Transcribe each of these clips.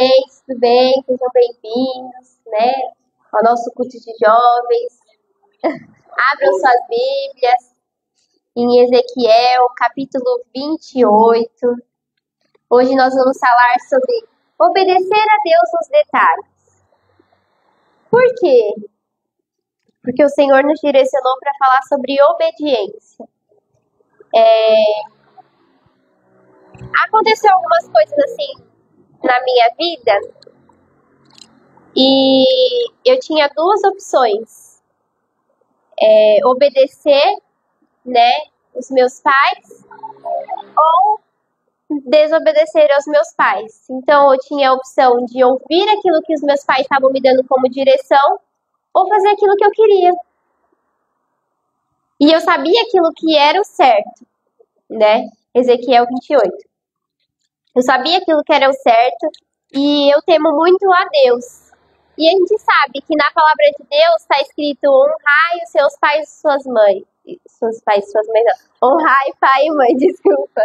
Tudo bem? Sejam bem-vindos, né, ao nosso culto de jovens. Abram suas Bíblias em Ezequiel, capítulo 28. Hoje nós vamos falar sobre obedecer a Deus nos detalhes. Por quê? Porque o Senhor nos direcionou para falar sobre obediência. Aconteceu algumas coisas assim na minha vida e eu tinha duas opções. Obedecer, né, os meus pais ou desobedecer aos meus pais. Então eu tinha a opção de ouvir aquilo que os meus pais estavam me dando como direção ou fazer aquilo que eu queria. E eu sabia aquilo que era o certo, né? Ezequiel 28. Eu sabia aquilo que era o certo e eu temo muito a Deus. E a gente sabe que na palavra de Deus está escrito: honrai os seus pais e suas mães. Seus pais e suas mães, não. Honrai pai e mãe, desculpa.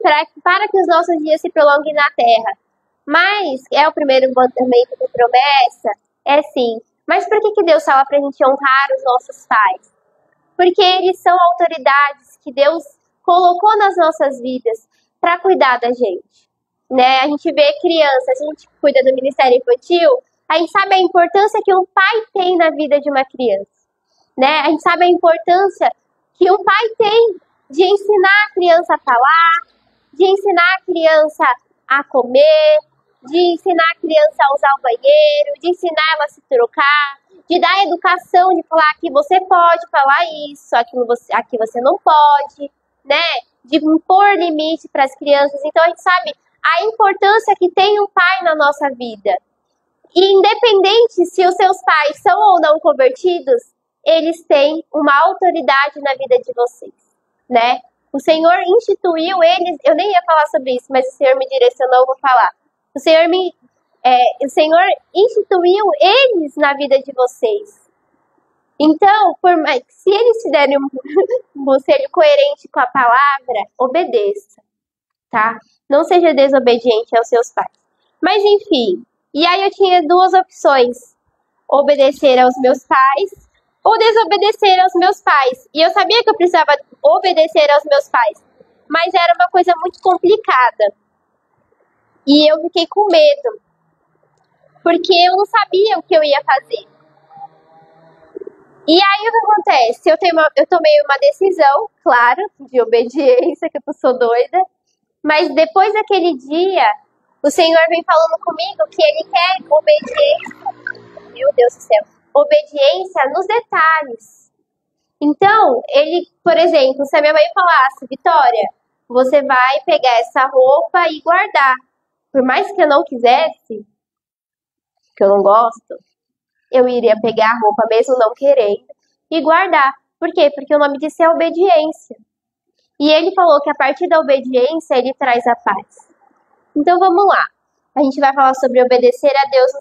Para que os nossos dias se prolonguem na terra. Mas é o primeiro mandamento de promessa? É sim. Mas por que Deus fala para a gente honrar os nossos pais? Porque eles são autoridades que Deus colocou nas nossas vidas para cuidar da gente, né? A gente vê crianças, a gente cuida do Ministério Infantil, a gente sabe a importância que um pai tem na vida de uma criança, né? A gente sabe a importância que um pai tem de ensinar a criança a falar, de ensinar a criança a comer, de ensinar a criança a usar o banheiro, de ensinar ela a se trocar, de dar educação, de falar que você pode falar isso, aqui você não pode, né? De impor limite para as crianças. Então a gente sabe a importância que tem um pai na nossa vida. E independente se os seus pais são ou não convertidos, eles têm uma autoridade na vida de vocês, né? O Senhor instituiu eles, eu nem ia falar sobre isso, mas o Senhor me direcionou, eu vou falar. O Senhor instituiu eles na vida de vocês. Então, se eles te derem um conselho coerente com a palavra, obedeça, tá? Não seja desobediente aos seus pais. Mas enfim, e aí eu tinha duas opções: obedecer aos meus pais ou desobedecer aos meus pais. E eu sabia que eu precisava obedecer aos meus pais, mas era uma coisa muito complicada. E eu fiquei com medo, porque eu não sabia o que eu ia fazer. E aí o que acontece? Eu tomei uma decisão, claro, de obediência, que eu sou doida, mas depois daquele dia, o Senhor vem falando comigo que Ele quer obediência, meu Deus do céu, obediência nos detalhes. Então, Ele, por exemplo, se a minha mãe falasse: Vitória, você vai pegar essa roupa e guardar. Por mais que eu não quisesse, que eu não gosto, eu iria pegar a roupa mesmo não querendo e guardar. Por quê? Porque o nome disso é obediência. E Ele falou que a partir da obediência Ele traz a paz. Então vamos lá. A gente vai falar sobre obedecer a Deus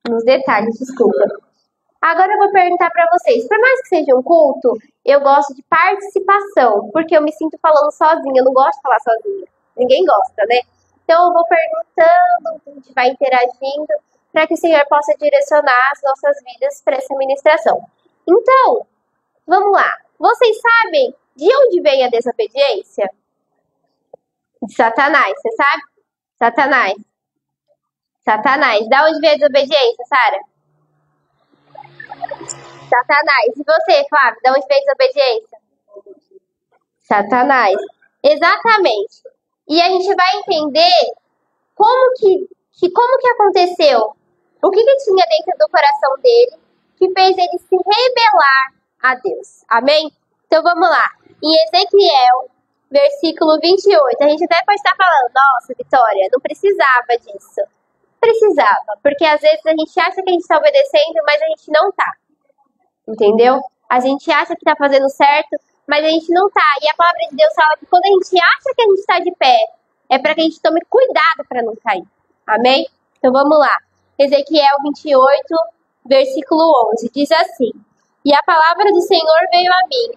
nos detalhes, desculpa. Agora eu vou perguntar para vocês. Por mais que seja um culto, eu gosto de participação, porque eu me sinto falando sozinha. Eu não gosto de falar sozinha. Ninguém gosta, né? Então eu vou perguntando, a gente vai interagindo, para que o Senhor possa direcionar as nossas vidas para essa ministração. Então, vamos lá. Vocês sabem de onde vem a desobediência? De Satanás, você sabe? Satanás. Da onde vem a desobediência, Sara? Satanás. E você, Flávio, da onde vem a desobediência? Satanás. Exatamente. E a gente vai entender como que aconteceu. O que tinha dentro do coração dele que fez ele se rebelar a Deus. Amém? Então vamos lá. Em Ezequiel, versículo 28, a gente até pode estar falando: nossa, Vitória, não precisava disso. Precisava, porque às vezes a gente acha que a gente está obedecendo, mas a gente não tá. Entendeu? A gente acha que tá fazendo certo, mas a gente não tá. E a palavra de Deus fala que quando a gente acha que a gente está de pé, é para que a gente tome cuidado para não cair. Amém? Então vamos lá. Ezequiel 28, versículo 11, diz assim: e a palavra do Senhor veio a mim: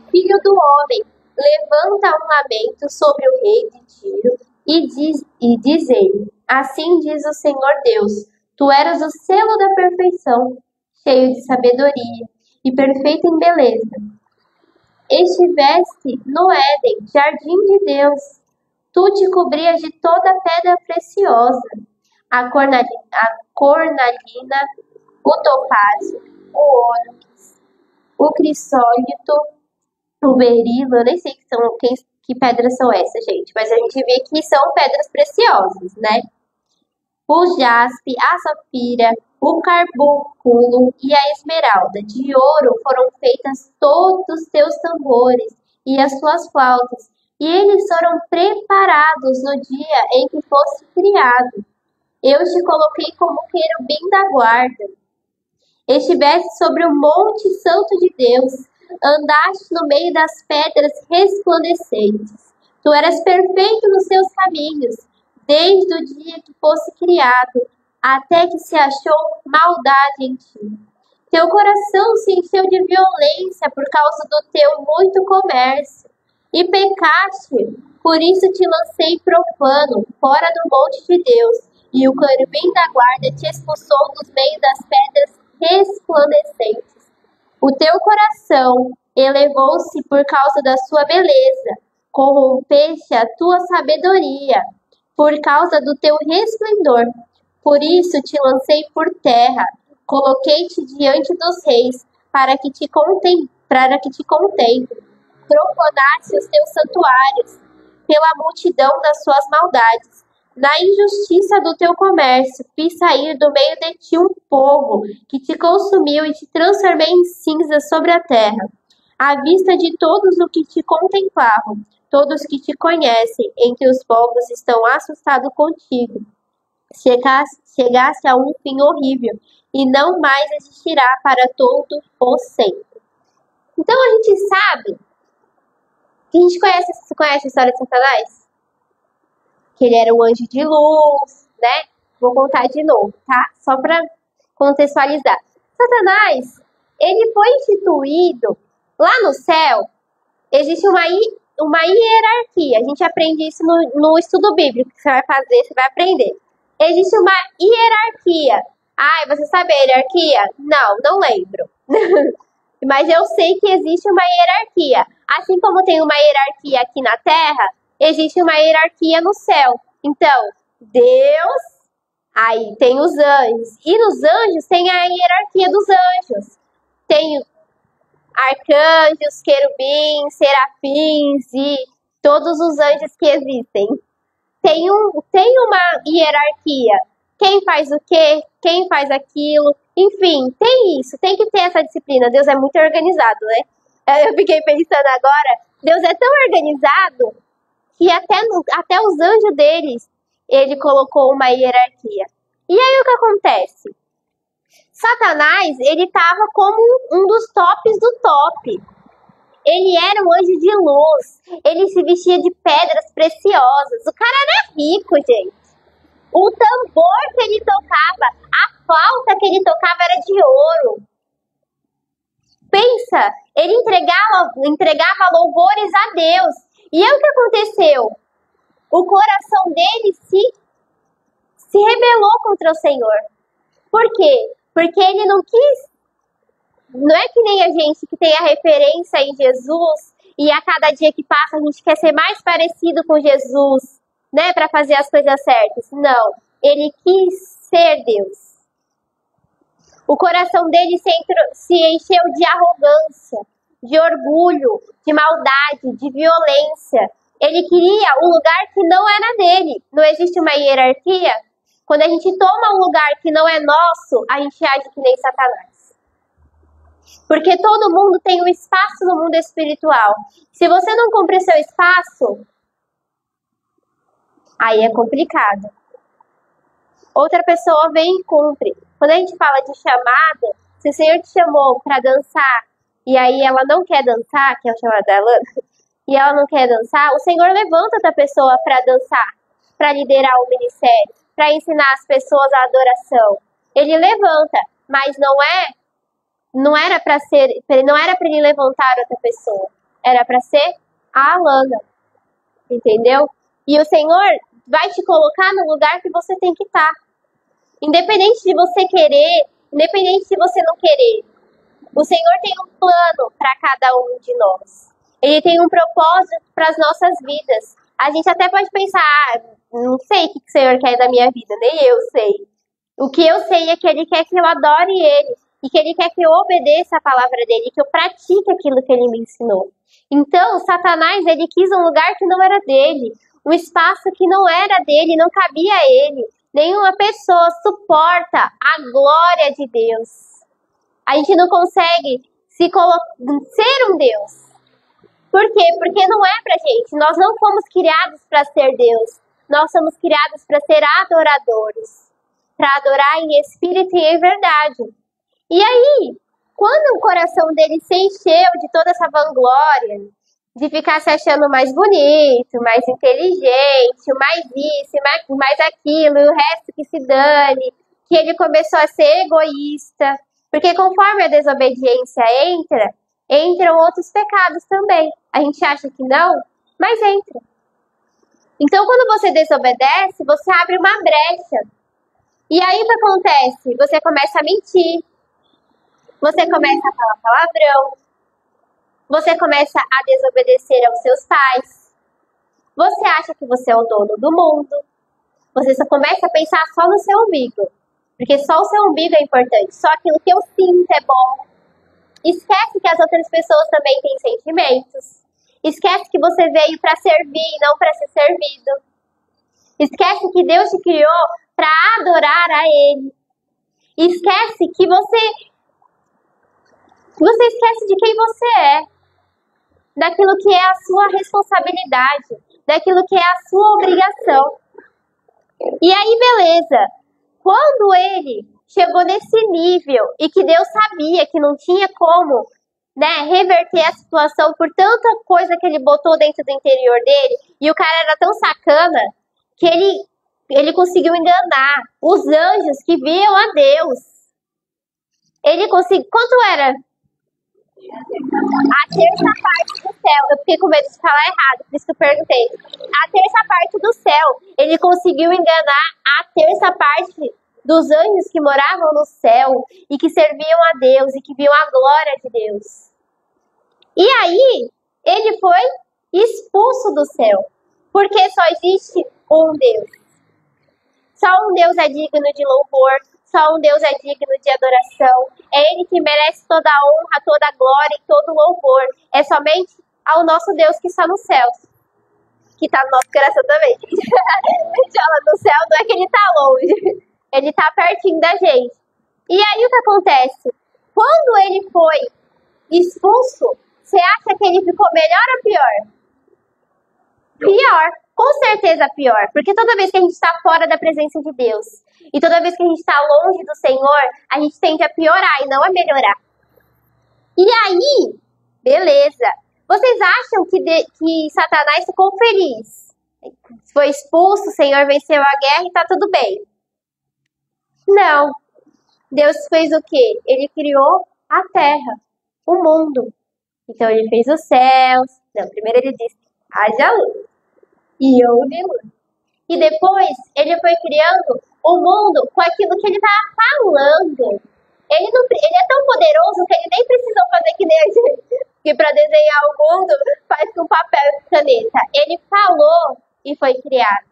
filho do homem, levanta um lamento sobre o rei de Tiro e diz ele: assim diz o Senhor Deus, tu eras o selo da perfeição, cheio de sabedoria e perfeito em beleza. Estiveste no Éden, jardim de Deus. Tu te cobrias de toda pedra preciosa, a cornalina, o topázio, o ônix, o crisólito, o berilo. Eu nem sei que pedras são essas, gente, mas a gente vê que são pedras preciosas, né? O jaspe, a safira, o carbuncolo e a esmeralda. De ouro foram feitas todos os teus tambores e as suas flautas, e eles foram preparados no dia em que fosse criado. Eu te coloquei como querubim da guarda. Estiveste sobre o monte santo de Deus, andaste no meio das pedras resplandecentes. Tu eras perfeito nos seus caminhos, desde o dia que fosse criado, até que se achou maldade em ti. Teu coração se encheu de violência por causa do teu muito comércio, e pecaste, por isso te lancei profano, fora do monte de Deus, e o querubim da guarda te expulsou dos meios das pedras resplandecentes. O teu coração elevou-se por causa da sua beleza, corrompeste a tua sabedoria, por causa do teu resplendor. Por isso te lancei por terra, coloquei-te diante dos reis, para que te contemple. Profanaste os teus santuários, pela multidão das suas maldades. Na injustiça do teu comércio, fiz sair do meio de ti um povo, que te consumiu e te transformei em cinza sobre a terra. À vista de todos os que te contemplavam, todos que te conhecem, entre os povos estão assustados contigo. Chegaste a um fim horrível, e não mais existirá para todo o sempre. Então a gente sabe que a gente conhece a história de Satanás? Que ele era um anjo de luz, né? Vou contar de novo, tá? Só para contextualizar. Satanás, ele foi instituído lá no céu. Existe uma hierarquia. A gente aprende isso no estudo bíblico que você vai fazer, você vai aprender. Existe uma hierarquia. Ai, você sabe a hierarquia? Não lembro. Mas eu sei que existe uma hierarquia. Assim como tem uma hierarquia aqui na Terra, existe uma hierarquia no céu. Então, Deus, aí tem os anjos. E nos anjos tem a hierarquia dos anjos. Tem arcanjos, querubins, serafins e todos os anjos que existem. Tem uma hierarquia. Quem faz o quê? Quem faz aquilo? Enfim, tem isso. Tem que ter essa disciplina. Deus é muito organizado, né? Eu fiquei pensando agora, Deus é tão organizado que até os anjos deles, ele colocou uma hierarquia. E aí o que acontece? Satanás, ele estava como um dos tops do top. Ele era um anjo de luz. Ele se vestia de pedras preciosas. O cara era rico, gente. O tambor que ele tocava, a flauta que ele tocava era de ouro. Pensa, ele entregava louvores a Deus. E aí o que aconteceu? O coração dele se rebelou contra o Senhor. Por quê? Porque ele não quis. Não é que nem a gente que tem a referência em Jesus e a cada dia que passa a gente quer ser mais parecido com Jesus, né, para fazer as coisas certas. Não, ele quis ser Deus. O coração dele se encheu de arrogância, de orgulho, de maldade, de violência. Ele queria um lugar que não era dele. Não existe uma hierarquia? Quando a gente toma um lugar que não é nosso, a gente age que nem Satanás. Porque todo mundo tem um espaço no mundo espiritual. Se você não cumprir seu espaço, aí é complicado. Outra pessoa vem e cumpre. Quando a gente fala de chamada, se o Senhor te chamou para dançar e aí ela não quer dançar, que é o chamado da Lana, e ela não quer dançar, o Senhor levanta outra pessoa para dançar, para liderar o ministério, para ensinar as pessoas a adoração. Ele levanta, mas não era para ele levantar outra pessoa, era para ser a Alana, entendeu? E o Senhor vai te colocar no lugar que você tem que estar. Independente de você querer, independente de você não querer. O Senhor tem um plano para cada um de nós. Ele tem um propósito para as nossas vidas. A gente até pode pensar, não sei o que o Senhor quer da minha vida, nem eu sei. O que eu sei é que Ele quer que eu adore Ele. E que Ele quer que eu obedeça a palavra dEle. Que eu pratique aquilo que Ele me ensinou. Então, Satanás, ele quis um lugar que não era dele. Um espaço que não era dele, não cabia a ele. Nenhuma pessoa suporta a glória de Deus. A gente não consegue ser um Deus. Por quê? Porque não é pra gente. Nós não fomos criados para ser Deus. Nós somos criados para ser adoradores. Para adorar em espírito e em verdade. E aí, quando o coração dele se encheu de toda essa vanglória, de ficar se achando mais bonito, mais inteligente, mais isso, mais aquilo, e o resto que se dane, que ele começou a ser egoísta. Porque conforme a desobediência entram outros pecados também. A gente acha que não, mas entra. Então, quando você desobedece, você abre uma brecha. E aí o que acontece? Você começa a mentir. Você começa a falar palavrão. Você começa a desobedecer aos seus pais. Você acha que você é o dono do mundo. Você só começa a pensar só no seu umbigo. Porque só o seu umbigo é importante. Só aquilo que eu sinto é bom. Esquece que as outras pessoas também têm sentimentos. Esquece que você veio para servir e não para ser servido. Esquece que Deus te criou para adorar a Ele. Esquece que você esquece de quem você é. Daquilo que é a sua responsabilidade. Daquilo que é a sua obrigação. E aí, beleza. Quando ele chegou nesse nível e que Deus sabia que não tinha como, né, reverter a situação por tanta coisa que ele botou dentro do interior dele, e o cara era tão sacana que ele conseguiu enganar os anjos que viam a Deus. Ele conseguiu... Quanto era? A terça parte do céu. Eu fiquei com medo de falar errado, por isso que eu perguntei. A terça parte do céu. Ele conseguiu enganar a terça parte dos anjos que moravam no céu e que serviam a Deus e que viam a glória de Deus. E aí, ele foi expulso do céu. Porque só existe um Deus. Só um Deus é digno de louvor. Só um Deus é digno de adoração. É Ele que merece toda a honra, toda a glória e todo o louvor. É somente ao nosso Deus que está no céu. Que está no nosso coração também. A gente fala no céu, não é que Ele está longe. Ele está pertinho da gente. E aí o que acontece? Quando ele foi expulso, você acha que ele ficou melhor ou pior? Pior. Com certeza pior. Porque toda vez que a gente está fora da presença de Deus, e toda vez que a gente está longe do Senhor, a gente tende a piorar e não a melhorar. E aí, beleza. Vocês acham que Satanás ficou feliz? Foi expulso, o Senhor venceu a guerra e tá tudo bem. Não. Deus fez o quê? Ele criou a terra, o mundo. Então ele fez os céus. Não, primeiro ele disse, haja luz. E houve luz. E depois ele foi criando o mundo com aquilo que ele estava falando. Ele é tão poderoso que ele nem precisou fazer que nem a gente. Que para desenhar o mundo faz com papel e caneta. Ele falou e foi criado.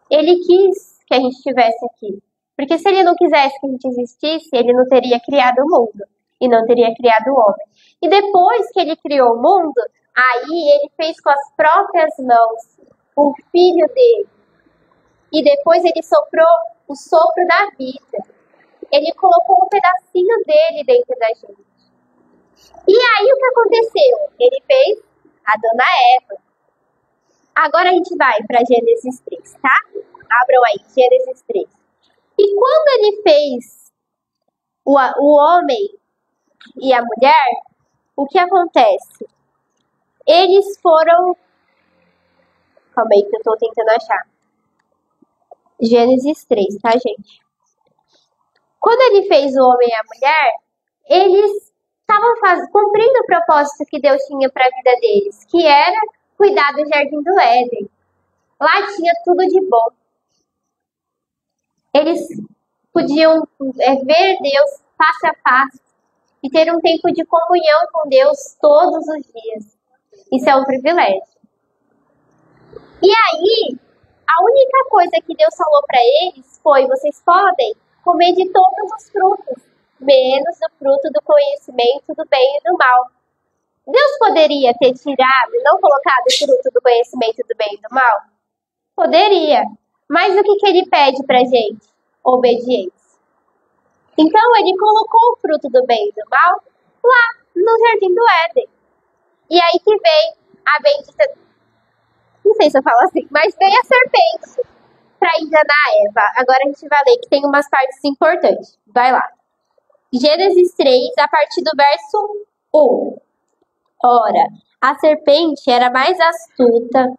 Ele quis que a gente estivesse aqui. Porque se ele não quisesse que a gente existisse, ele não teria criado o mundo. E não teria criado o homem. E depois que ele criou o mundo, aí ele fez com as próprias mãos o filho dele. E depois ele soprou o sopro da vida. Ele colocou um pedacinho dele dentro da gente. E aí o que aconteceu? Ele fez a dona Eva. Agora a gente vai para Gênesis 3, tá? Abram aí, Gênesis 3. E quando ele fez o homem e a mulher, o que acontece? Eles foram... Calma aí que eu tô tentando achar. Gênesis 3, tá, gente? Quando ele fez o homem e a mulher, eles estavam cumprindo o propósito que Deus tinha para a vida deles, que era cuidar do Jardim do Éden. Lá tinha tudo de bom. Eles podiam ver Deus face a face e ter um tempo de comunhão com Deus todos os dias. Isso é um privilégio. E aí, a única coisa que Deus falou para eles foi: vocês podem comer de todos os frutos, menos o fruto do conhecimento do bem e do mal. Deus poderia ter tirado e não colocado o fruto do conhecimento do bem e do mal? Poderia. Mas o que ele pede pra gente? Obediência. Então ele colocou o fruto do bem e do mal lá no Jardim do Éden. E aí que vem a bendita, não sei se eu falo assim, mas veio a serpente para enganar Eva. Agora a gente vai ler que tem umas partes importantes. Vai lá. Gênesis 3, a partir do verso 1. Ora, a serpente era mais astuta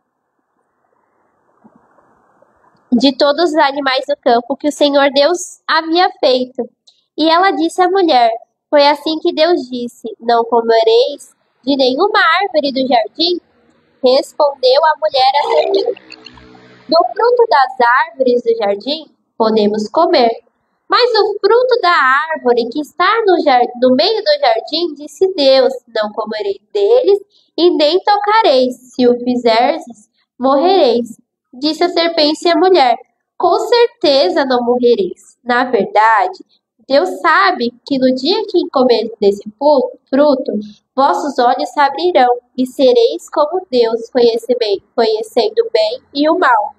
de todos os animais do campo que o Senhor Deus havia feito. E ela disse à mulher: foi assim que Deus disse: não comereis de nenhuma árvore do jardim? Respondeu a mulher à serpente: do fruto das árvores do jardim podemos comer, mas o fruto da árvore que está no meio do jardim, disse Deus: não comereis deles e nem tocareis. Se o fizerdes, morrereis. Disse a serpente à mulher: com certeza não morrereis. Na verdade, Deus sabe que no dia que comereis desse fruto, vossos olhos se abrirão e sereis como Deus, conhecendo o bem e o mal.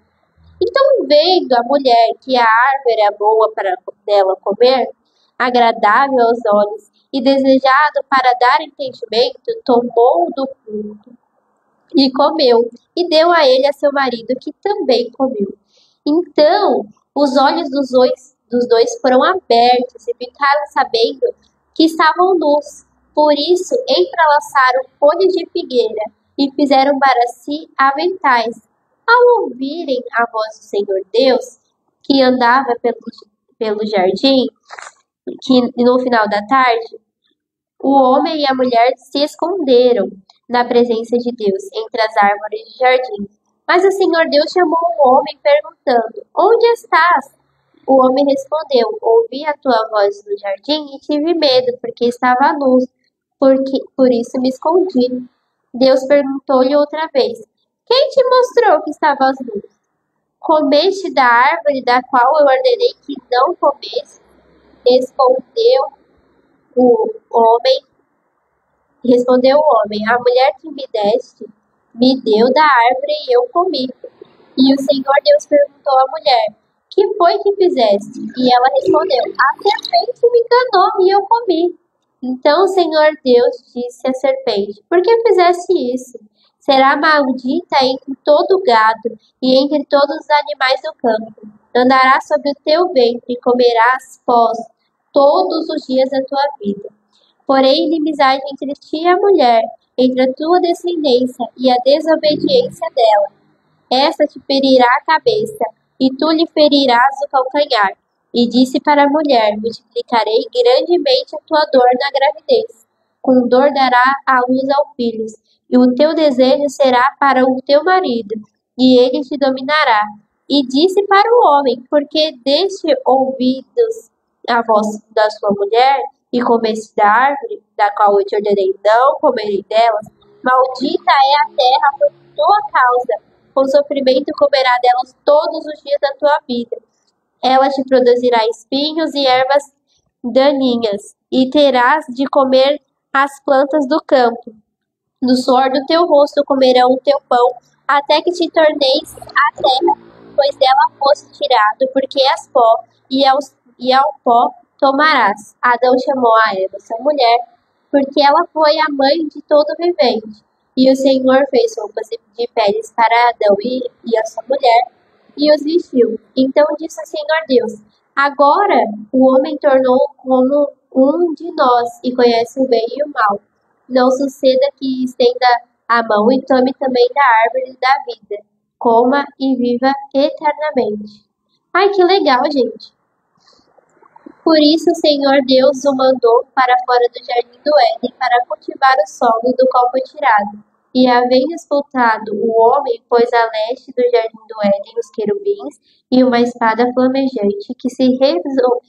Então, vendo a mulher que a árvore era boa para dela comer, agradável aos olhos e desejado para dar entendimento, tomou do fruto e comeu, e deu a ele a seu marido, que também comeu. Então, os olhos dos dois foram abertos e ficaram sabendo que estavam nus. Por isso, entrelaçaram folhas de figueira e fizeram para si aventais. Ao ouvirem a voz do Senhor Deus, que andava pelo jardim, que no final da tarde, o homem e a mulher se esconderam na presença de Deus entre as árvores do jardim. Mas o Senhor Deus chamou o homem, perguntando: onde estás? O homem respondeu: ouvi a tua voz no jardim e tive medo, porque estava nu, por isso me escondi. Deus perguntou-lhe outra vez: quem te mostrou que estavas nu? Comeste da árvore da qual eu ordenei que não comesse? Respondeu o homem. Respondeu o homem: a mulher que me deste me deu da árvore e eu comi. E o Senhor Deus perguntou à mulher: que foi que fizeste? E ela respondeu: a serpente me enganou e eu comi. Então o Senhor Deus disse à serpente: por que fizeste isso? Será maldita entre todo o gado e entre todos os animais do campo. Andará sobre o teu ventre e comerás pós todos os dias da tua vida. Porém, inimizade entre ti e a mulher, entre a tua descendência e a desobediência dela. Esta te ferirá a cabeça, e tu lhe ferirás o calcanhar. E disse para a mulher: multiplicarei grandemente a tua dor na gravidez. Com dor dará à luz ao filho, e o teu desejo será para o teu marido, e ele te dominará. E disse para o homem: porque deste ouvidos a voz da sua mulher, e comeste da árvore, da qual eu te ordenei não comerei delas, maldita é a terra por tua causa, com sofrimento comerá delas todos os dias da tua vida. Ela te produzirá espinhos e ervas daninhas, e terás de comer as plantas do campo. Do suor do teu rosto comerão o teu pão, até que te torneis a terra, pois dela foste tirado, porque és pó, e ao pó tomarás. Adão chamou a Eva, sua mulher, porque ela foi a mãe de todo vivente. E o Senhor fez roupas de peles para Adão e a sua mulher, e os vestiu. Então disse o Senhor Deus: agora o homem tornou como um de nós, e conhece o bem e o mal. Não suceda que estenda a mão e tome também da árvore da vida, coma e viva eternamente. Ai, que legal, gente! Por isso o Senhor Deus o mandou para fora do jardim do Éden para cultivar o solo do qual foi tirado. E havendo expulsado o homem, pôs a leste do jardim do Éden os querubins e uma espada flamejante que se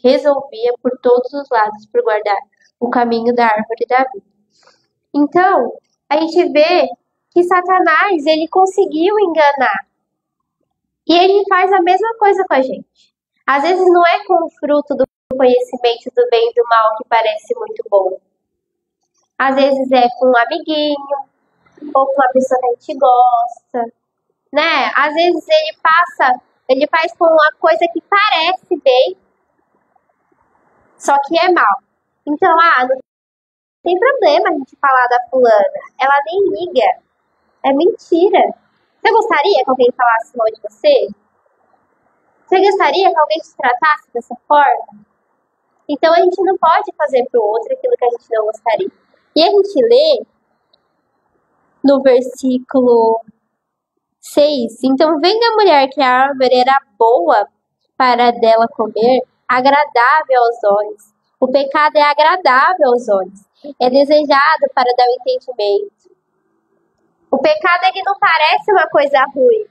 resolvia por todos os lados por guardar o caminho da árvore da vida. Então, a gente vê que Satanás, ele conseguiu enganar. E ele faz a mesma coisa com a gente. Às vezes não é com o fruto do conhecimento do bem e do mal que parece muito bom. Às vezes é com um amiguinho, ou com uma pessoa que a gente gosta, né? Às vezes ele faz com uma coisa que parece bem, só que é mal. Então, não tem problema a gente falar da fulana, ela nem liga, é mentira. Você gostaria que alguém falasse mal de você? Você gostaria que alguém te tratasse dessa forma? Então a gente não pode fazer pro outro aquilo que a gente não gostaria. E a gente lê no versículo 6. Então, vendo a mulher que a árvore era boa para dela comer, agradável aos olhos. O pecado é agradável aos olhos. É desejado para dar o entendimento. O pecado, ele não parece uma coisa ruim.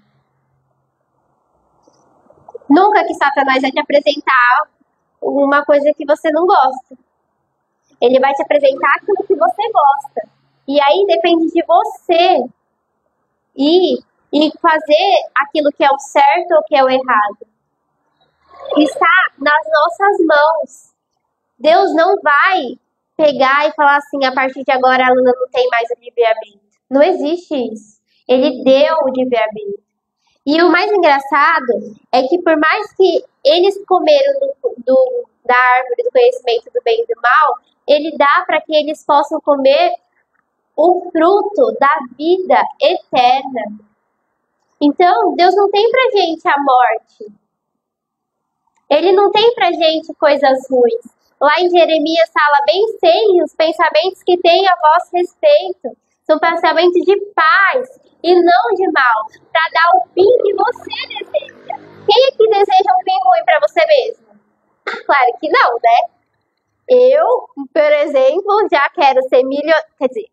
Nunca que Satanás vai te apresentar uma coisa que você não gosta. Ele vai te apresentar aquilo que você gosta. E aí depende de você ir e fazer aquilo que é o certo ou que é o errado. Está nas nossas mãos. Deus não vai pegar e falar assim, a partir de agora a Luna não tem mais o livre-arbítrio. Não existe isso. Ele deu o livre-arbítrio. E o mais engraçado é que por mais que eles comeram da árvore do conhecimento do bem e do mal, ele dá para que eles possam comer o fruto da vida eterna. Então, Deus não tem pra gente a morte. Ele não tem pra gente coisas ruins. Lá em Jeremias fala bem sei os pensamentos que tem a vosso respeito. São pensamentos de paz e não de mal, para dar o fim que você deseja. Quem é que deseja um fim ruim para você mesmo? Claro que não, né? Eu, por exemplo, já quero ser milionária. Quer dizer,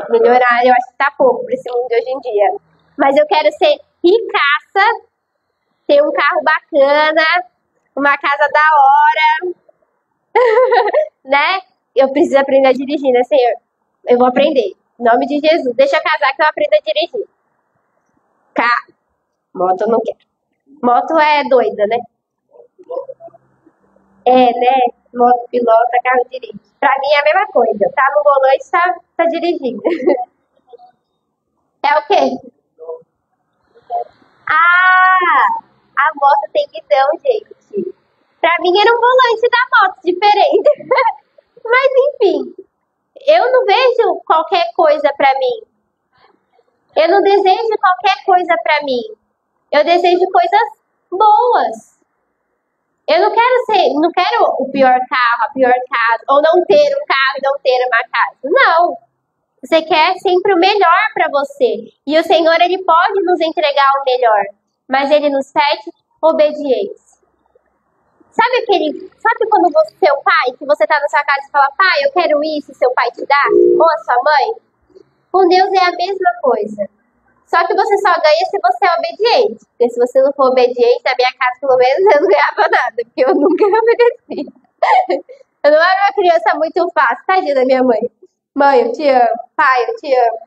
milionária eu acho que tá pouco para esse mundo de hoje em dia. Mas eu quero ser ricaça, ter um carro bacana, uma casa da hora, né? Eu preciso aprender a dirigir, né, Senhor? Eu vou aprender. Em nome de Jesus. Deixa eu casar que eu aprendo a dirigir. Carro. Moto eu não quero. Moto é doida, né? É, né? Moto pilota, carro dirige. Pra mim é a mesma coisa. Tá no volante, tá dirigindo. É o quê? A moto tem guidão, gente. Pra mim era um volante da moto diferente. Mas enfim, eu não vejo qualquer coisa pra mim. Eu não desejo qualquer coisa pra mim. Eu desejo coisas boas. Eu não quero o pior carro, a pior casa, ou não ter um carro e não ter uma casa. Não. Você quer sempre o melhor para você. E o Senhor, ele pode nos entregar o melhor, mas ele nos pede obediência. Sabe quando seu pai, que você tá na sua casa e fala, pai, eu quero isso, seu pai te dá? Ou a sua mãe? Com Deus é a mesma coisa. Só que você só ganha se você é obediente. Porque se você não for obediente, na minha casa, pelo menos, eu não ganhava nada. Porque eu nunca obedeci. Eu não era uma criança muito fácil. Tadinha da minha mãe. Mãe, eu te amo. Pai, eu te amo.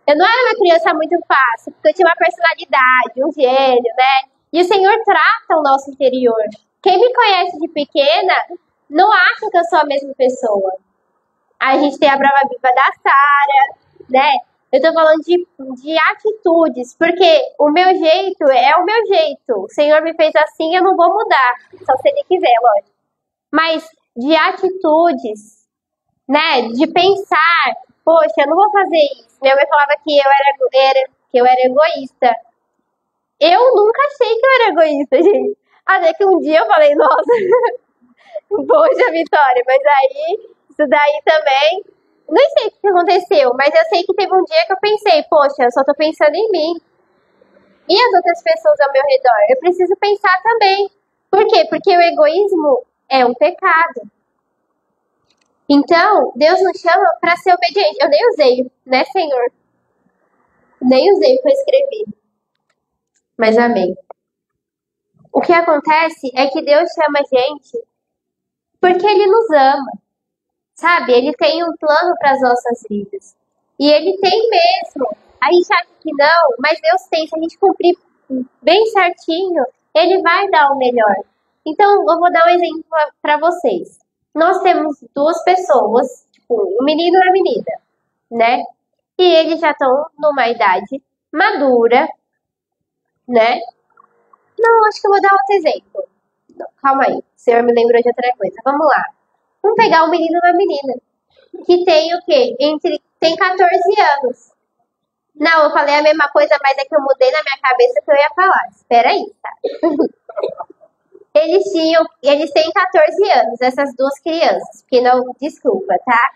Eu não era uma criança muito fácil. Porque eu tinha uma personalidade, um gênio, né? E o Senhor trata o nosso interior. Quem me conhece de pequena não acha que eu sou a mesma pessoa. Aí a gente tem a prova viva da Sara, né? Eu tô falando de atitudes, porque o meu jeito é o meu jeito. O Senhor me fez assim, eu não vou mudar. Só se Ele quiser, lógico. Mas de atitudes, né? De pensar, poxa, eu não vou fazer isso. Minha mãe falava que eu era egoísta. Eu nunca achei que eu era egoísta, gente. Até que um dia eu falei, nossa, poxa, Vitória, mas aí, isso daí também, não sei o que aconteceu, mas eu sei que teve um dia que eu pensei, poxa, eu só tô pensando em mim. E as outras pessoas ao meu redor? Eu preciso pensar também. Por quê? Porque o egoísmo é um pecado. Então, Deus nos chama para ser obediente. Eu nem usei, né, Senhor? Nem usei o que eu escrevi, mas amei. O que acontece é que Deus chama a gente porque Ele nos ama, sabe? Ele tem um plano para as nossas vidas. E Ele tem mesmo. A gente acha que não, mas Deus tem. Se a gente cumprir bem certinho, Ele vai dar o melhor. Então, eu vou dar um exemplo para vocês. Nós temos duas pessoas, tipo, um menino e uma menina, né? E eles já estão numa idade madura, né? Não, acho que eu vou dar outro exemplo. Não, calma aí, o senhor me lembrou de outra coisa. Vamos lá. Vamos pegar um menino e uma menina, que tem o quê? Tem 14 anos. Não, eu falei a mesma coisa, mas é que eu mudei na minha cabeça que eu ia falar. Espera aí, tá? Eles têm 14 anos, essas duas crianças. Porque não, desculpa, tá?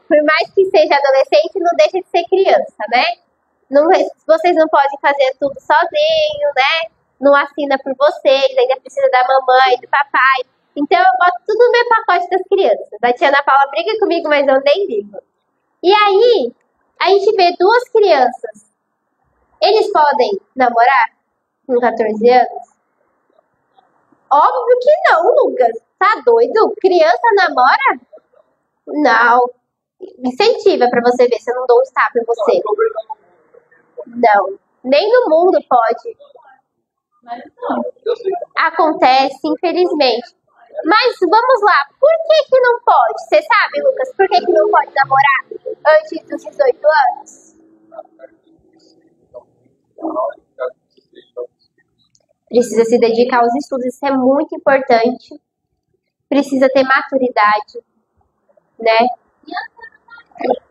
Por mais que seja adolescente, não deixa de ser criança, né? Não, vocês não podem fazer tudo sozinho, né? Não assina por vocês, ainda precisa da mamãe, do papai. Então eu boto tudo no meu pacote das crianças. A tia Ana Paula briga comigo, mas eu nem ligo. E aí, a gente vê duas crianças. Eles podem namorar com 14 anos? Óbvio que não, Lucas. Tá doido? Criança namora? Não. Incentiva pra você ver se eu não dou um tapa em você. Não. Nem no mundo pode. Acontece, infelizmente. Mas vamos lá, por que não pode? Você sabe, Lucas, por que não pode namorar antes dos 18 anos? Precisa se dedicar aos estudos, isso é muito importante. Precisa ter maturidade, né?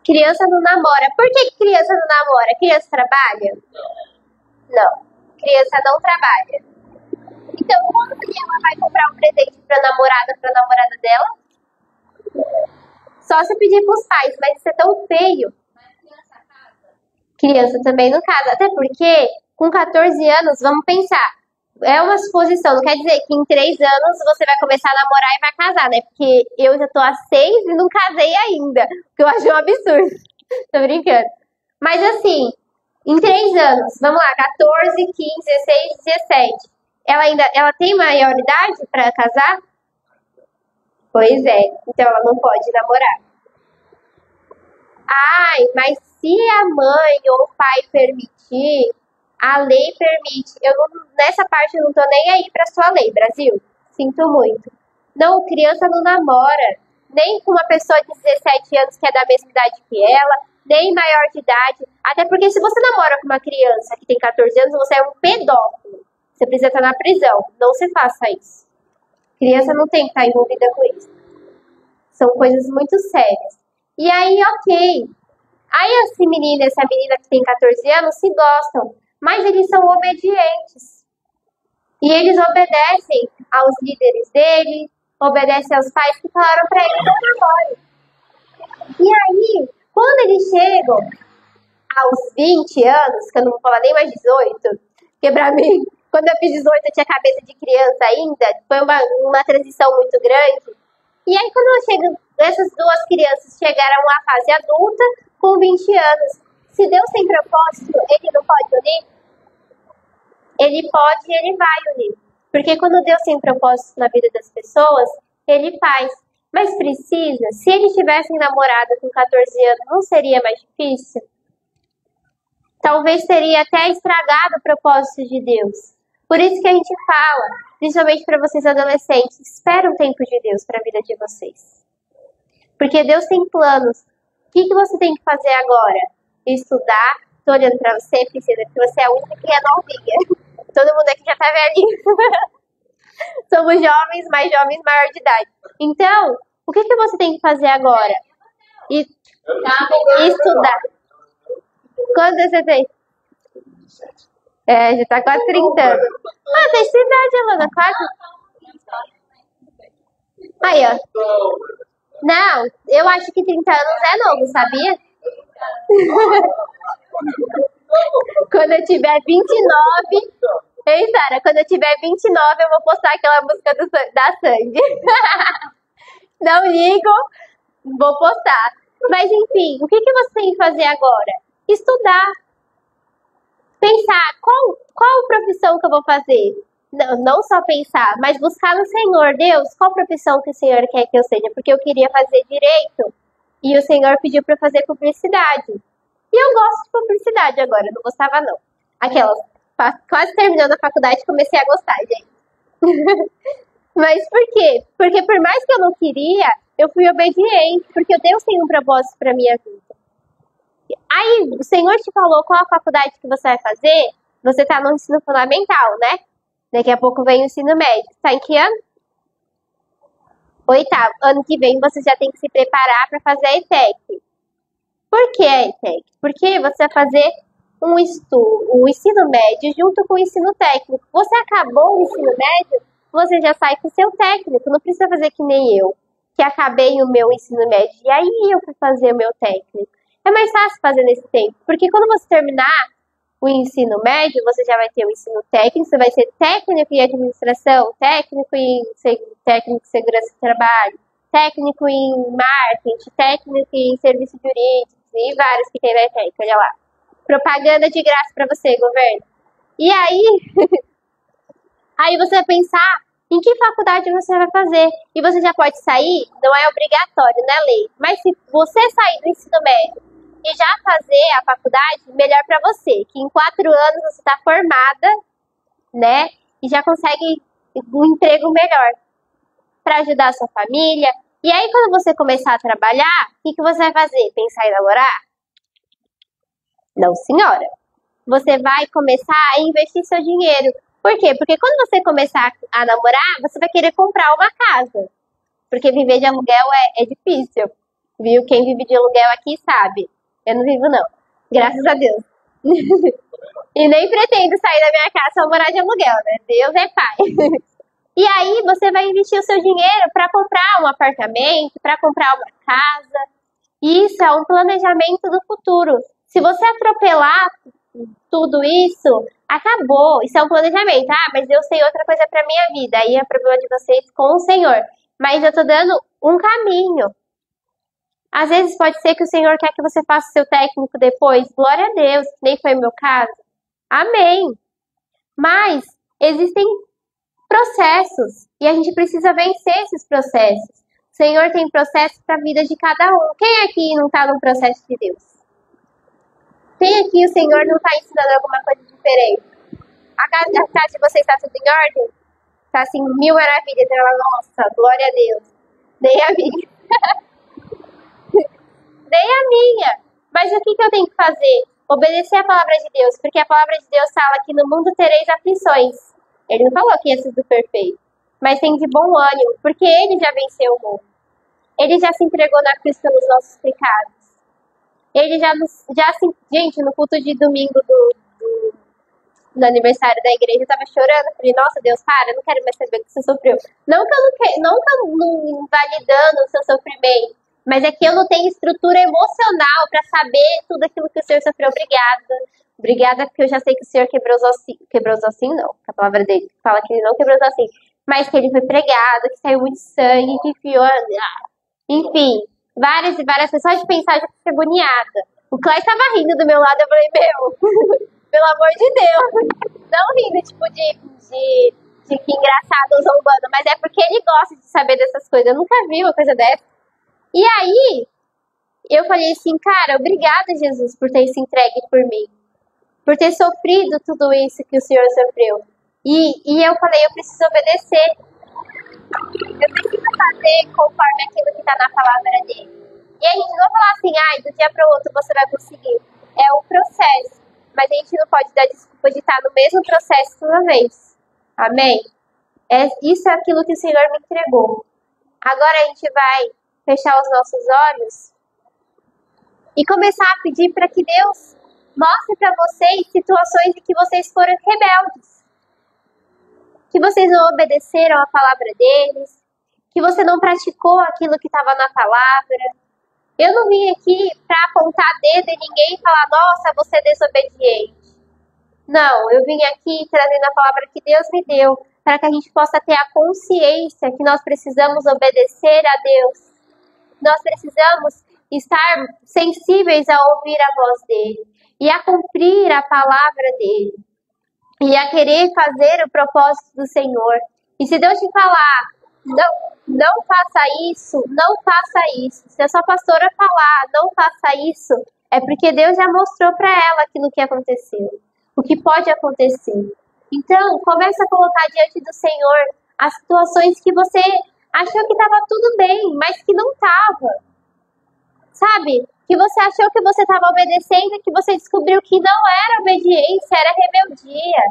Criança não namora. Por que criança não namora? Criança trabalha? Não. Criança não trabalha. Então, quando que ela vai comprar um presente pra namorada dela? Só se pedir pros pais, mas isso é tão feio. Criança também não casa. Até porque, com 14 anos, vamos pensar. É uma suposição, não quer dizer que em 3 anos você vai começar a namorar e vai casar, né? Porque eu já tô há 6 e não casei ainda. Que eu acho um absurdo. Tô brincando. Mas assim, em 3 anos, vamos lá, 14, 15, 16, 17. Ela tem maioridade para casar? Pois é, então ela não pode namorar. Ai, mas se a mãe ou o pai permitir, a lei permite. Nessa parte eu não tô nem aí pra sua lei, Brasil. Sinto muito. Não, criança não namora. Nem com uma pessoa de 17 anos que é da mesma idade que ela, nem maior de idade. Até porque se você namora com uma criança que tem 14 anos, você é um pedófilo. Você precisa estar na prisão. Não se faça isso. Criança não tem que estar envolvida com isso. São coisas muito sérias. E aí, ok. Aí essa menina que tem 14 anos se gostam, mas eles são obedientes. E eles obedecem aos líderes dele, obedecem aos pais que falaram pra eles não namorem. E aí, quando eles chegam aos 20 anos, que eu não vou falar nem mais 18, porque pra mim, quando eu fiz 18 eu tinha cabeça de criança ainda, foi uma transição muito grande. E aí quando essas duas crianças chegaram à fase adulta, com 20 anos, se Deus tem propósito, Ele não pode unir? Ele pode e Ele vai unir. Porque quando Deus tem propósito na vida das pessoas, Ele faz. Mas precisa, se eles tivessem namorado com 14 anos, não seria mais difícil? Talvez teria até estragado o propósito de Deus. Por isso que a gente fala, principalmente para vocês adolescentes, espera um tempo de Deus para a vida de vocês. Porque Deus tem planos. O que você tem que fazer agora? Estudar. Tô olhando para você, Priscila, porque você é a única que é novinha. Todo mundo aqui já tá velhinho. Somos jovens, mais jovens, maior de idade. Então, o que você tem que fazer agora? Estudar. Quantos você tem? Já tá quase 30 anos. Ah, tem sua idade, Alana, quase. Aí, ó. Não, eu acho que 30 anos é novo, sabia? Quando eu tiver 29... Ei, Sara, quando eu tiver 29, eu vou postar aquela música da Sandy. Não ligo, vou postar. Mas, enfim, o que você tem que fazer agora? Estudar. pensar qual profissão que eu vou fazer. Não só pensar, mas buscar no Senhor. Deus, qual profissão que o Senhor quer que eu seja? Porque eu queria fazer direito e o Senhor pediu para fazer publicidade. E eu gosto de publicidade agora, não gostava não. Aquelas, quase terminando a faculdade, comecei a gostar, gente. Mas por quê? Porque por mais que eu não queria, eu fui obediente, porque Deus tem um propósito para minha vida. Aí, o Senhor te falou qual a faculdade que você vai fazer, você tá no ensino fundamental, né? Daqui a pouco vem o ensino médio. Tá em que ano? Oitavo. Ano que vem você já tem que se preparar para fazer a ETEC. Por que a ETEC? Porque você vai fazer um ensino médio junto com o ensino técnico. Você acabou o ensino médio, você já sai com o seu técnico. Não precisa fazer que nem eu, que acabei o meu ensino médio. E aí eu fui fazer o meu técnico. É mais fácil fazer nesse tempo. Porque quando você terminar o ensino médio, você já vai ter o ensino técnico, você vai ser técnico em administração, técnico em segurança do trabalho, técnico em marketing, técnico em serviços jurídicos e vários que tem na ETEC, olha lá. Propaganda de graça para você, governo. E aí, aí você vai pensar em que faculdade você vai fazer. E você já pode sair, não é obrigatório, não é lei. Mas se você sair do ensino médio e já fazer a faculdade, melhor para você. Que em 4 anos você está formada, né? E já consegue um emprego melhor para ajudar a sua família. E aí, quando você começar a trabalhar, o que você vai fazer? Pensar em namorar? Não, senhora. Você vai começar a investir seu dinheiro. Por quê? Porque quando você começar a namorar, você vai querer comprar uma casa. Porque viver de aluguel é difícil. Viu? Quem vive de aluguel aqui sabe. Eu não vivo, não. Graças a Deus. E nem pretendo sair da minha casa pra morar de aluguel, né? Deus é pai. E aí você vai investir o seu dinheiro para comprar um apartamento, para comprar uma casa. Isso é um planejamento do futuro. Se você atropelar tudo isso, acabou. Isso é um planejamento. Ah, mas eu sei outra coisa para minha vida. Aí é problema de vocês com o Senhor. Mas eu tô dando um caminho. Às vezes pode ser que o Senhor quer que você faça o seu técnico depois. Glória a Deus, nem foi o meu caso. Amém. Mas existem processos e a gente precisa vencer esses processos. O Senhor tem processos para a vida de cada um. Quem aqui não está no processo de Deus? Quem aqui o Senhor não está ensinando alguma coisa diferente? A casa de vocês está tudo em ordem? Está assim, 1000 maravilhas. Nossa, glória a Deus. Nem a minha. Nem a minha. Mas o que eu tenho que fazer? Obedecer a palavra de Deus. Porque a palavra de Deus fala que no mundo tereis aflições. Ele não falou que ia ser do perfeito. Mas tem de bom ânimo. Porque ele já venceu o mundo. Ele já se entregou na cruz pelos nossos pecados. Ele gente, no culto de domingo do aniversário da igreja, eu tava chorando. Falei, nossa, Deus, para, eu não quero mais saber o que você sofreu. Não que eu não invalidando o seu sofrimento, mas é que eu não tenho estrutura emocional para saber tudo aquilo que o Senhor sofreu. Obrigada, porque eu já sei que o Senhor quebrou os ossinhos, não. A palavra dele fala que ele não quebrou os ossinhos, mas que ele foi pregado, que saiu muito sangue, que enfiou. Enfim, várias e várias pessoas. Só de pensar, já fiquei agoniada. O Cláudio tava rindo do meu lado, eu falei, meu, pelo amor de Deus. Não rindo, tipo, de que engraçado ou zombando, mas é porque ele gosta de saber dessas coisas. Eu nunca vi uma coisa dessa. E aí, eu falei assim, cara, obrigada, Jesus, por ter se entregue por mim. Por ter sofrido tudo isso que o Senhor sofreu. E eu falei, eu preciso obedecer. Eu preciso fazer conforme aquilo que está na palavra dele. E a gente não vai falar assim, ai, do dia para o outro você vai conseguir. É um processo. Mas a gente não pode dar desculpa de estar no mesmo processo toda vez. Amém? Isso é aquilo que o Senhor me entregou. Agora a gente vai fechar os nossos olhos e começar a pedir para que Deus mostre para vocês situações em que vocês foram rebeldes. Que vocês não obedeceram a palavra deles. Que você não praticou aquilo que estava na palavra. Eu não vim aqui para apontar dedo em ninguém e falar, nossa, você é desobediente. Não, eu vim aqui trazendo a palavra que Deus me deu, para que a gente possa ter a consciência que nós precisamos obedecer a Deus. Nós precisamos estar sensíveis a ouvir a voz dele. e a cumprir a palavra dele, e a querer fazer o propósito do Senhor. E se Deus te falar, não faça isso, não faça isso. Se a sua pastora falar, não faça isso, é porque Deus já mostrou para ela aquilo que aconteceu, o que pode acontecer. Então, comece a colocar diante do Senhor as situações que você achou que estava tudo bem, mas que não estava. Sabe? Que você achou que você estava obedecendo e que você descobriu que não era obediência, era rebeldia.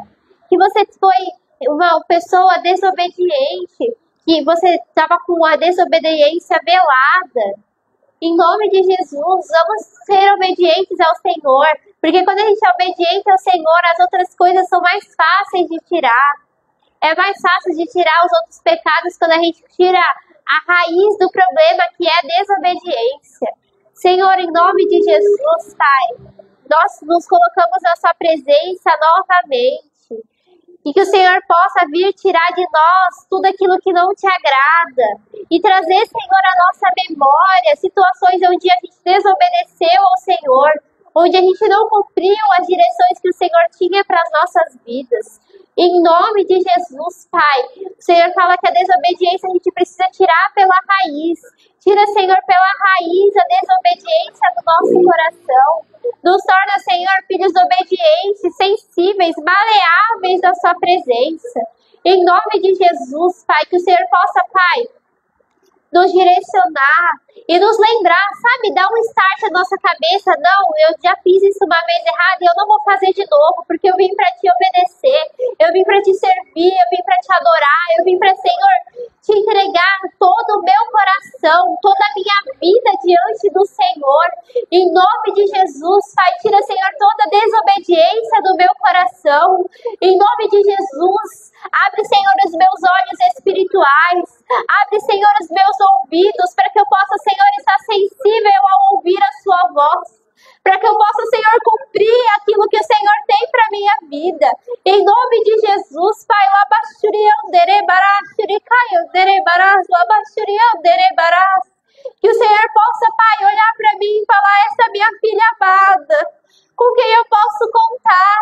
Que você foi uma pessoa desobediente, que você estava com a desobediência velada. Em nome de Jesus, vamos ser obedientes ao Senhor, porque quando a gente é obediente ao Senhor, as outras coisas são mais fáceis de tirar. É mais fácil de tirar os outros pecados quando a gente tira a raiz do problema, que é a desobediência. Senhor, em nome de Jesus, Pai, nós nos colocamos na sua presença novamente. E que o Senhor possa vir tirar de nós tudo aquilo que não te agrada. E trazer, Senhor, à nossa memória situações onde a gente desobedeceu ao Senhor, onde a gente não cumpriu as direções que o Senhor tinha para as nossas vidas. Em nome de Jesus, Pai, o Senhor fala que a desobediência a gente precisa tirar pela raiz. Tira, Senhor, pela raiz a desobediência do nosso coração. Nos torna, Senhor, filhos obedientes, sensíveis, maleáveis à sua presença. Em nome de Jesus, Pai, que o Senhor possa, Pai, nos direcionar e nos lembrar, sabe, dar um start na nossa cabeça. Não, eu já fiz isso uma vez errado e eu não vou fazer de novo, porque eu vim para te obedecer, eu vim para te servir, eu vim para te adorar, eu vim para, Senhor, te entregar todo o meu coração, toda a minha vida diante do Senhor. Em nome de Jesus, Pai, tira, Senhor, toda a desobediência do meu coração. Em nome de Jesus, abre, Senhor, os meus olhos espirituais. Abre, Senhor, os meus ouvidos, para que eu possa, Senhor, estar sensível ao ouvir a sua voz. Para que eu possa, Senhor, cumprir aquilo que o Senhor tem para minha vida. Em nome de Jesus, Pai, que o Senhor possa, Pai, olhar para mim e falar: essa é minha filha amada, com quem eu posso contar,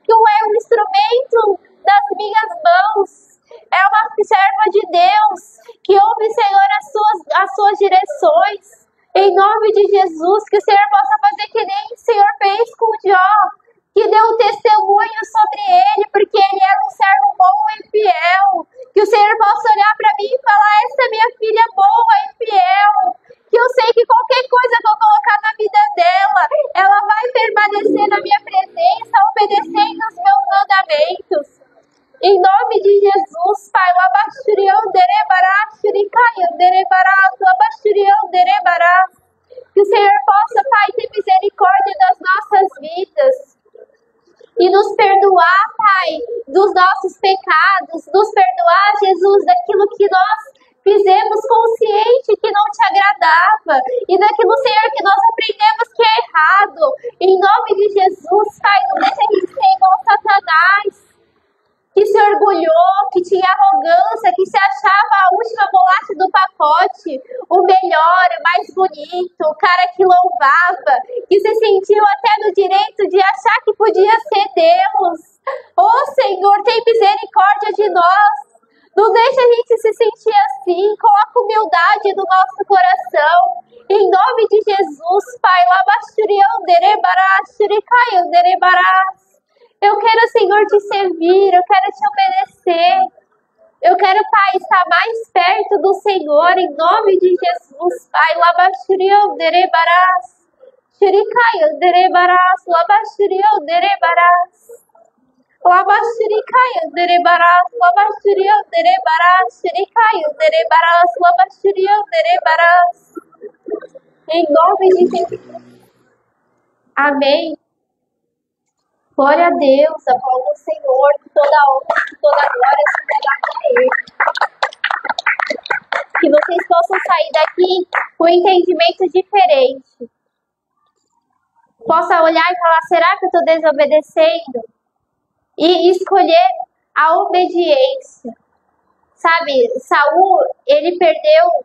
que é um instrumento das minhas mãos. É uma serva de Deus, que ouve, Senhor, as suas direções. Em nome de Jesus, que o Senhor possa fazer que nem o Senhor fez com Jó, que deu um testemunho sobre ele, porque ele era um servo bom e fiel. Que o Senhor possa olhar para mim e falar: essa é minha filha boa e fiel. Que eu sei que qualquer coisa que eu colocar na vida dela, ela vai permanecer na minha presença, obedecendo os meus mandamentos. Em nome de Jesus, Pai, que o Senhor possa, Pai, ter misericórdia das nossas vidas e nos perdoar, Pai, dos nossos pecados, nos perdoar, Jesus, daquilo que nós fizemos consciente que não te agradava e daquilo, Senhor, que nós aprendemos que é errado. Em nome de Jesus, Pai, não deixa a gente ser igual Satanás, que se orgulhou, que tinha arrogância, que se achava a última bolacha do pacote, o melhor, o mais bonito, o cara que louvava, que se sentiu até no direito de achar que podia ser Deus. Oh, Senhor, tem misericórdia de nós. Não deixa a gente se sentir assim. Coloca humildade no nosso coração. Em nome de Jesus, Pai, eu quero, Senhor, te servir, eu quero te obedecer. Eu quero, Pai, estar mais perto do Senhor, em nome de Jesus, Pai. Em nome de Jesus. Amém. Glória a Deus, aplauda o Senhor, que toda honra, que toda glória seja dada a Ele. Que vocês possam sair daqui com um entendimento diferente. Possa olhar e falar: será que eu estou desobedecendo? E escolher a obediência. Sabe, Saul, ele perdeu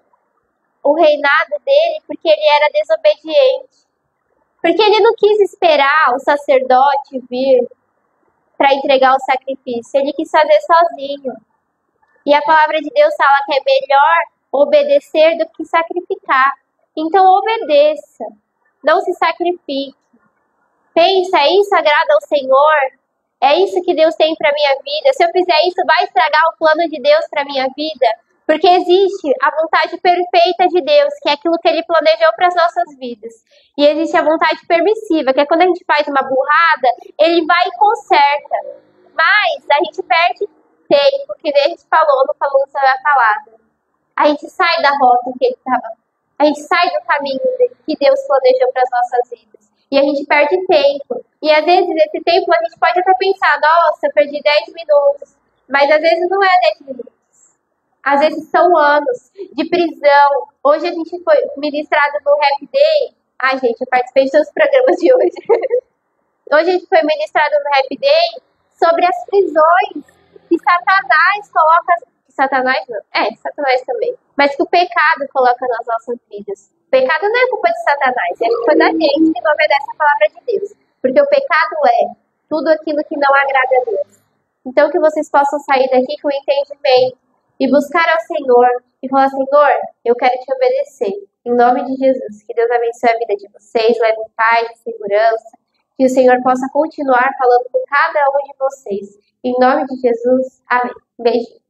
o reinado dele porque ele era desobediente. Porque ele não quis esperar o sacerdote vir para entregar o sacrifício. Ele quis fazer sozinho. E a palavra de Deus fala que é melhor obedecer do que sacrificar. Então obedeça, não se sacrifique. Pensa, isso agrada ao Senhor? É isso que Deus tem para minha vida? Se eu fizer isso, vai estragar o plano de Deus para minha vida? Porque existe a vontade perfeita de Deus, que é aquilo que Ele planejou para as nossas vidas. E existe a vontade permissiva, que é quando a gente faz uma burrada, Ele vai e conserta. Mas a gente perde tempo, que nem a gente falou no Falando sobre a Palavra. A gente sai da rota que Ele estava. A gente sai do caminho que Deus planejou para as nossas vidas. E a gente perde tempo. E às vezes esse tempo a gente pode até pensar, nossa, eu perdi 10 minutos. Mas às vezes não é 10 minutos. Às vezes são anos de prisão. Hoje a gente foi ministrado no Happy Day. Ai, gente, eu participei de todos os programas de hoje. Hoje a gente foi ministrado no Happy Day sobre as prisões que Satanás coloca... Satanás não. Satanás também. Mas que o pecado coloca nas nossas vidas. O pecado não é culpa de Satanás, é culpa da gente que não obedece a palavra de Deus. Porque o pecado é tudo aquilo que não agrada a Deus. Então que vocês possam sair daqui com entendimento e buscar ao Senhor e falar, Senhor, eu quero te obedecer. Em nome de Jesus, que Deus abençoe a vida de vocês, leve paz e segurança. Que o Senhor possa continuar falando com cada um de vocês. Em nome de Jesus, amém. Beijo.